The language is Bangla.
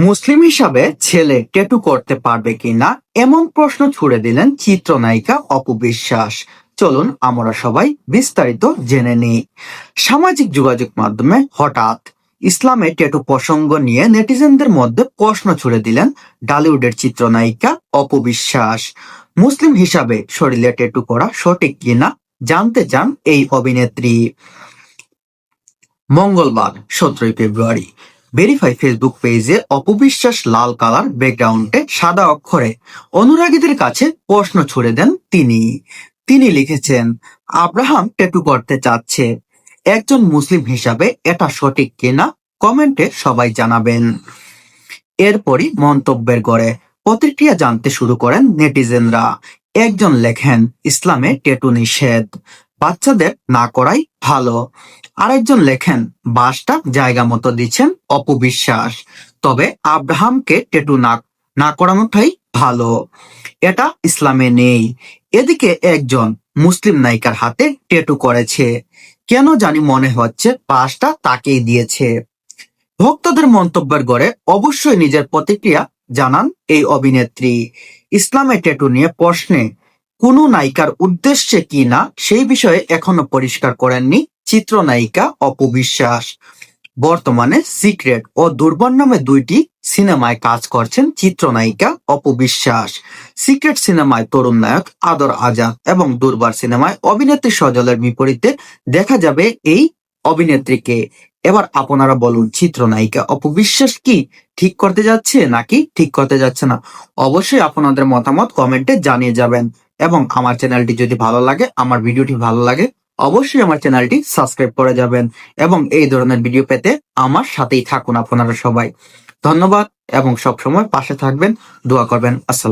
মুসলিম হিসাবে ছেলে ট্যাটু করতে পারবে কিনা এমন প্রশ্ন ছুড়ে দিলেন চিত্রনায়িকা অপু বিশ্বাস। চলুন আমরা সবাই বিস্তারিত জেনে নিই। সামাজিক যোগাযোগ মাধ্যমে হঠাৎ ইসলামে ট্যাটু প্রসঙ্গ নিয়ে নেটিজেনদের মধ্যে প্রশ্ন ছুড়ে দিলেন ঢালিউডের চিত্রনায়িকা অপু বিশ্বাস। মুসলিম হিসাবে শরীরে ট্যাটু করা সঠিক কিনা জানতে চান এই অভিনেত্রী। মঙ্গলবার 17 ফেব্রুয়ারি ভেরিফাই ফেসবুক পেজে অপবিশ্বাস লাল কালার ব্যাকগ্রাউন্ডে সাদা অক্ষরে অনুরাগীদের কাছে প্রশ্ন ছুড়ে দেন তিনি লিখেছেন, আব্রাহাম ট্যাটু করতে চাচ্ছে, একজন মুসলিম হিসাবে এটা সঠিক কিনা কমেন্টে সবাই জানাবেন। এরপরই মন্তব্যের গড়ে প্রতিক্রিয়া জানতে শুরু করেন নেটিজেনরা। একজন লেখেন, ইসলামে ট্যাটু নিষেধ, বাচ্চাদের না করাই ভালো। আরেকজন লেখেন, বাসটা জায়গা মতো দিচ্ছেন অপবিশ্বাস, তবে আব্রাহামকে ট্যাটু না করানোটাই ভালো, এটা ইসলামে নেই। এদিকে একজন মুসলিম নায়িকার হাতে ট্যাটু করেছে, কেন জানি মনে হচ্ছে বাসটা তাকেই দিয়েছে। ভক্তদের মন্তব্যের গড়ে অবশ্যই নিজের প্রতিক্রিয়া জানান এই অভিনেত্রী। ইসলামে ট্যাটু নিয়ে প্রশ্নে কোনো নায়িকার উদ্দেশ্যে কি না সেই বিষয়ে এখনো পরিষ্কার করেননি চিত্রনায়িকা অপু বিশ্বাস। বর্তমানে সিক্রেট ও দুর্বার নামে দুইটি সিনেমায় কাজ করছেন চিত্রনায়িকা অপু বিশ্বাস। সিক্রেট সিনেমায় তরুণ নায়ক আদর আজাদ এবং দুর্বার সিনেমায় অভিনেত্রী সজলের বিপরীতে দেখা যাবে এই অভিনেত্রীকে। এবার আপনারা বলুন, চিত্রনায়িকা অপু বিশ্বাস কি ঠিক করতে যাচ্ছে নাকি ঠিক করতে যাচ্ছে না? অবশ্যই আপনাদের মতামত কমেন্টে জানিয়ে যাবেন। এবং আমার চ্যানেলটি যদি ভালো লাগে, আমার ভিডিওটি ভালো লাগে, অবশ্যই আমার চ্যানেলটি সাবস্ক্রাইব করে যাবেন এবং এই ধরনের ভিডিও পেতে আমার সাথেই থাকুন আপনারা সবাই। ধন্যবাদ এবং সবসময় পাশে থাকবেন, দোয়া করবেন। আসসালাম।